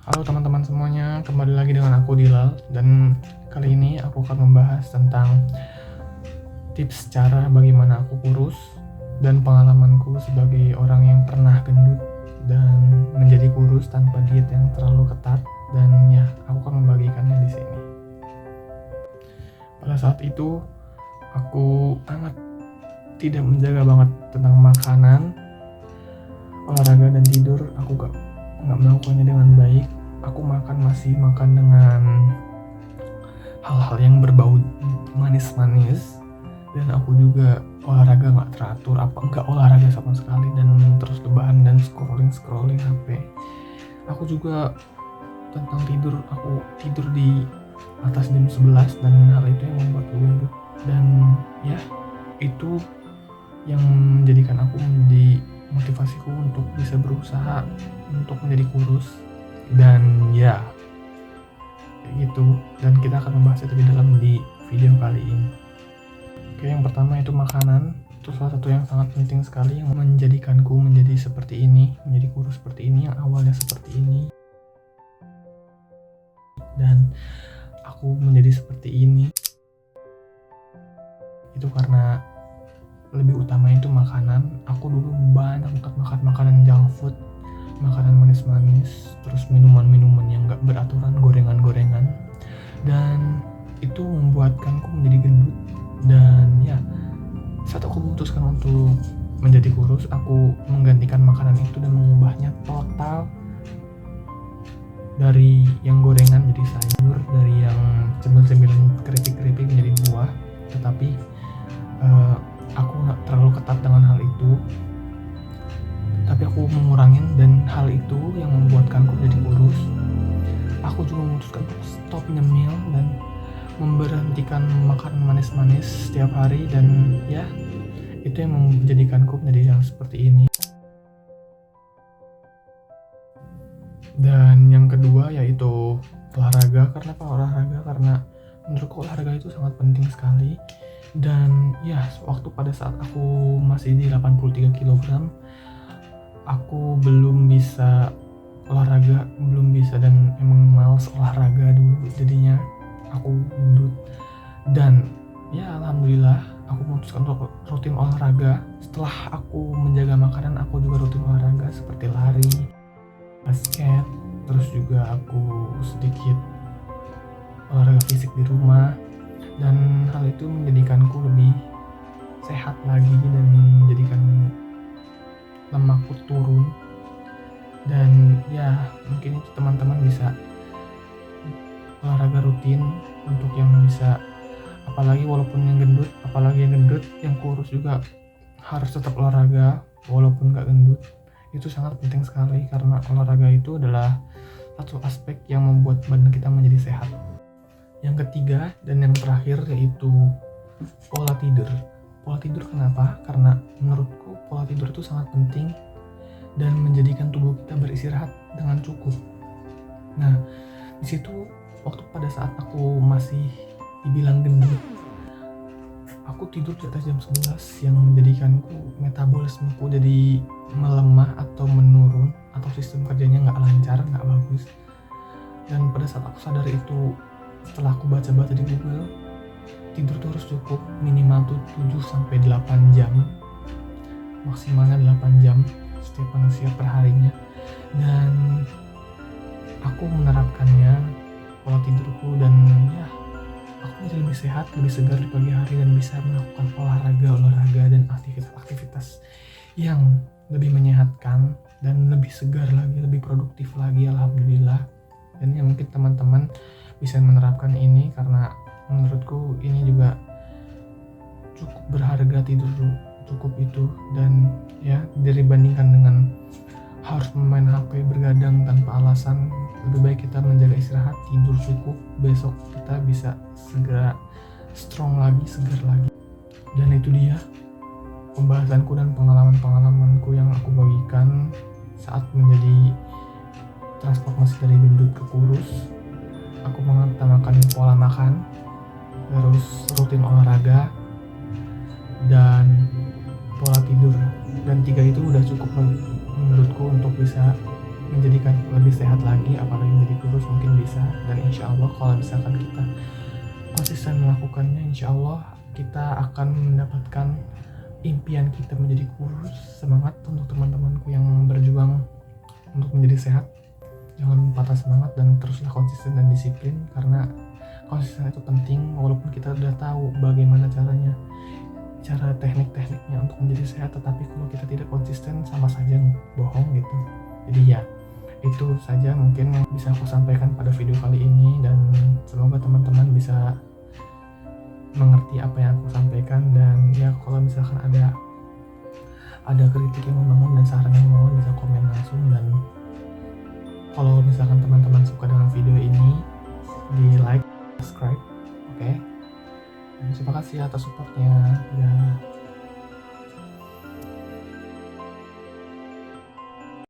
Halo teman-teman semuanya, kembali lagi dengan aku Dilal. Dan kali ini aku akan membahas tentang tips cara bagaimana aku kurus dan pengalamanku sebagai orang yang pernah gendut dan menjadi kurus tanpa diet yang terlalu ketat. Dan ya, aku akan membagikannya di sini. Pada saat itu aku amat tidak menjaga banget tentang makanan, olahraga dan tidur. Aku nggak melakukannya dengan baik. Aku masih makan dengan hal-hal yang berbau manis-manis, dan aku juga olahraga nggak teratur, nggak olahraga sama sekali, dan terus rebahan dan scrolling HP. Aku juga tentang tidur, aku tidur di atas jam 11, dan hal itu yang membuat gendut. Dan ya, itu yang menjadikan aku menjadi motivasiku untuk bisa berusaha untuk menjadi kurus. Dan ya, kayak gitu. Dan kita akan membahas itu lebih dalam di video kali ini. Oke, yang pertama itu makanan. Itu salah satu yang sangat penting sekali yang menjadikanku menjadi seperti ini, menjadi kurus seperti ini, yang awalnya seperti ini. Dan aku menjadi seperti ini itu karena lebih utama itu makanan. Aku dulu banyak banget makan makanan junk food, makanan manis-manis, terus minuman-minuman yang gak beraturan, gorengan-gorengan, dan itu membuatkanku menjadi gendut. Dan ya, saat aku memutuskan untuk menjadi kurus, aku menggantikan makanan itu dan mengubahnya total, dari yang gorengan jadi sayur, dari yang cemil-cemilan keripik-keripik menjadi buah. Tetapi aku gak terlalu ketat dengan hal itu, tapi aku mengurangin, dan hal itu yang membuatkanku jadi kurus. Aku juga memutuskan untuk stop nyemil dan memberhentikan makan manis-manis setiap hari. Dan ya, itu yang menjadikanku menjadi yang seperti ini. Dan yang kedua yaitu olahraga. Kenapa olahraga? Karena menurutku olahraga itu sangat penting sekali. Dan ya, waktu pada saat aku masih di 83 kg, aku belum bisa olahraga, dan emang males olahraga dulu, jadinya aku gendut. Dan ya, alhamdulillah aku memutuskan untuk rutin olahraga. Setelah aku menjaga makanan, aku juga rutin olahraga seperti lari, basket, terus juga aku sedikit olahraga fisik di rumah. Dan hal itu menjadikanku lebih sehat lagi dan menjadikan lemakku turun. Dan ya, mungkin itu teman-teman bisa olahraga rutin untuk yang bisa, apalagi yang gendut, yang kurus juga harus tetap olahraga walaupun gak gendut. Itu sangat penting sekali, karena olahraga itu adalah satu aspek yang membuat badan kita menjadi sehat. Yang ketiga dan yang terakhir yaitu pola tidur. Pola tidur kenapa? Karena menurutku pola tidur itu sangat penting dan menjadikan tubuh kita beristirahat dengan cukup. Nah, di situ waktu pada saat aku masih dibilang gendut, aku tidur di atas jam 11 yang menjadikanku metabolismeku jadi melemah atau menurun, atau sistem kerjanya gak lancar, gak bagus. Dan pada saat aku sadar itu, setelah aku baca-baca di Google, tidur tuh harus cukup minimal tuh 7-8 jam, maksimalnya 8 jam setiap manusia per harinya. Dan aku menerapkannya, pola tidurku, dan ya, aku jadi lebih sehat, lebih segar di pagi hari, dan bisa melakukan olahraga dan aktivitas yang lebih menyehatkan dan lebih segar lagi, lebih produktif lagi, alhamdulillah. Dan ya, mungkin teman-teman bisa menerapkan ini, karena menurutku ini juga cukup berharga tidur cukup itu. Dan ya, dibandingkan dengan harus memain HP bergadang tanpa alasan, lebih baik kita menjaga istirahat, tidur cukup, besok kita bisa segera strong lagi, segar lagi. Dan itu dia pembahasanku dan pengalamanku yang aku bagikan saat menjadi transformasi dari gendut ke kurus. Aku mengutamakan pola makan, terus rutin olahraga, dan pola tidur. Dan 3 itu udah cukup menurutku untuk bisa menjadikan lebih sehat lagi, apalagi menjadi kurus mungkin bisa. Dan insya Allah kalau misalkan kita konsisten melakukannya, insya Allah kita akan mendapatkan impian kita menjadi kurus. Semangat untuk teman-temanku yang berjuang untuk menjadi sehat, jangan patah semangat dan teruslah konsisten dan disiplin, karena konsisten itu penting. Walaupun kita udah tahu bagaimana caranya, cara teknik-tekniknya untuk menjadi sehat, tetapi kalau kita tidak konsisten sama saja bohong gitu. Jadi ya itu saja mungkin yang bisa aku sampaikan pada video kali ini, dan semoga teman-teman bisa mengerti apa yang aku sampaikan. Dan ya kalau misalkan ada kritik yang membangun dan saran yang membangun, bisa komen langsung. Dan kalau misalkan teman-teman suka dengan video ini, di like, subscribe, oke? Terima kasih atas supportnya. Ya.